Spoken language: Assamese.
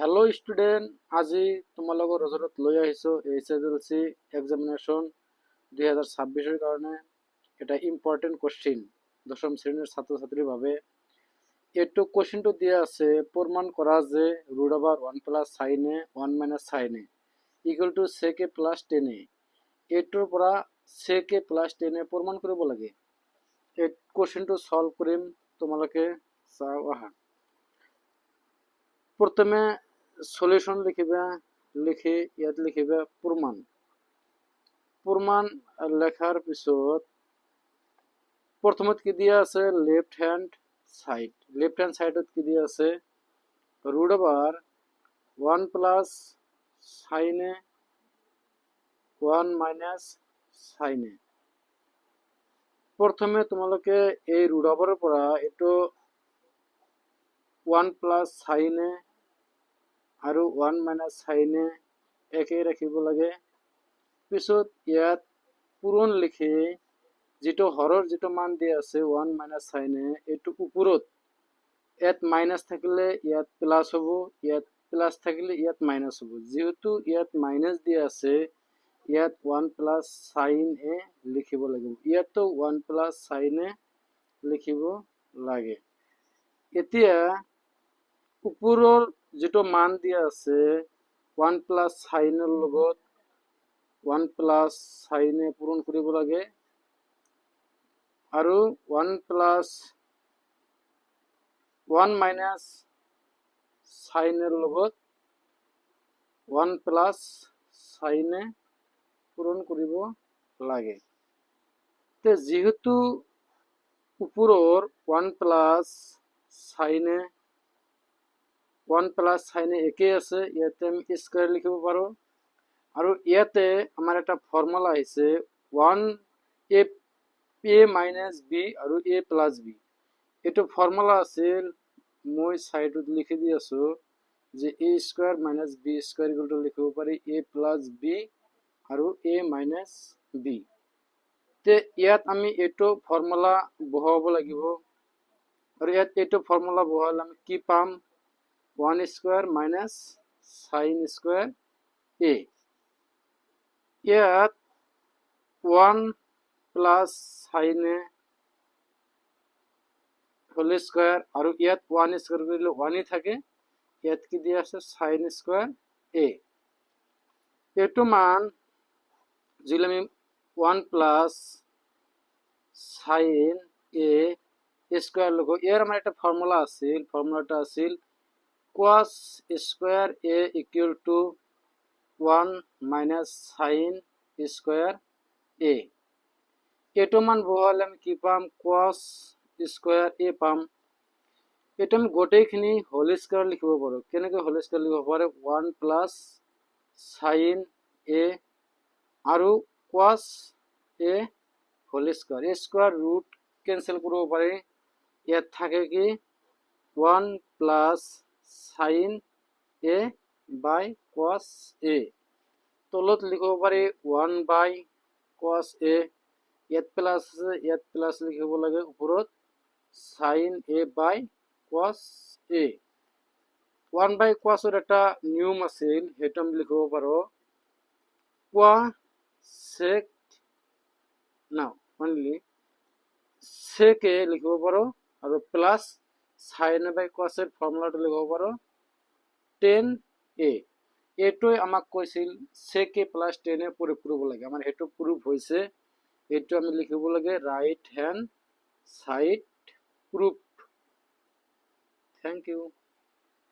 हेलो स्टूडेंट আজি তোমালোকৰ ওচৰত লৈ আহিছো এইচএসএলসি এক্সামিনেশন 2026 এর কারণে এটা ইম্পর্টেন্ট কোশ্চেন দশম শ্রেণীর ছাত্রছাত্রীর ভাবে একটু কোশ্চেনটো দিয়া আছে প্রমাণ করা যে √1 + sin a 1 - sin a = sec a + tan a এটোৰ পৰা sec a + tan a প্ৰমাণ কৰিব লাগে। এই কোশ্চেনটো সলভ কৰিম, তোমালোকে চাও আহা। প্রথমে সলিউশন লিখিবা, লিখি ইয়াত লিখিবা প্রমাণ। প্রমাণ লেখার পিছত প্রথমত কি দিয়া আছে left hand side. Left hand সাইডত কি দিয়া আছে √1 + sin a 1 - sin a। প্রথমে তোমালোকে এই √1 পৰা এটো 1 + sin a আৰু 1 - sin a একে ৰাখিব লাগে। পিছত ইয়াত পূৰণ লিখি যেটো হৰৰ যেটো মান দিয়া আছে 1 - sin a এটো ওপৰত ইয়াত মাইনাস থাকিলে ইয়াত প্লাস হ'ব, ইয়াত প্লাস থাকিলে ইয়াত মাইনাস হ'ব। যেহেতু ইয়াত মাইনাস দিয়া আছে ইয়াত 1 + sin a লিখিব লাগিব। ইয়াতো 1 + sin a লিখিব লাগে। এতিয়া উপৰৰ যেটো মান দিয়া আছে 1 + sin এৰ লগত 1 + sin a পূৰণ কৰিব লাগে আৰু 1 - sin এৰ লগত 1 + sin a পূৰণ কৰিব লাগে। তে যেহেতু উপৰৰ 1 + sin a 1 + sin a একে আছে, ইয়াতে আমি স্কয়ার লিখিব পাৰো। আৰু ইয়াতে আমাৰ এটা ফৰ্মুলা আছে 1a - b আৰু a + b। এটো ফর্মুলা আছিল, মই সাইডত লিখি দি আছো যে a² - b² লিখিব পাৰি a + b আৰু a - b। তে ইয়াত আমি এটো ফৰ্মুলা বহাব লাগিব আৰু ইয়াত এটো ফর্মুলা বহালে আমি কি পাম 1² - sin² a। ইয়াত 1 + sin a হোল স্কয়ার আৰু ইয়াত 1 স্কয়াৰ কৰিলে 1 থাকে। ইয়াত কি দিয়া আছে sin² a। এটো মান যদি আমি 1 + sin a স্কয়ার লিখো, এর আমার একটা ফর্মুলা আছিল, ফর্মুলাটা আছিল cos² a = 1 - sin² a। এটো মান বহালে আমি কি পাম cos² a পাম। এটা আমি গোটেইখিনি হোল স্কয়ার লিখিব পাৰো। কেনেকৈ হোল স্কয়াৰ লিখিব পাৰো 1 + sin a আৰু cos a whole square. a square root cancel কৰিব পাৰি। ইয়াত থাকে কি 1 + sin a / cos a। তলত লিখিব পাৰি 1/cos a। ইয়াত প্লাস আছে, ইয়াত প্লাস লিখিব লাগে ওপৰত sin a / cos a। 1/cos এৰ একটা নিয়ম আছিল, হেটো আমি লিখিব পাৰো sec a লিখিব পাৰো আৰু প্লাস sin a / cos এৰ ফৰ্মুলাটো লিখিব পাৰো tan a। এটোই আমাক কৈছিল sec a + tan a প্রয়োগ কৰিব লাগে। আমাৰ হেটো প্ৰুফ হৈছে। এটো আমি লিখিব লাগে right hand side proof. Thank U.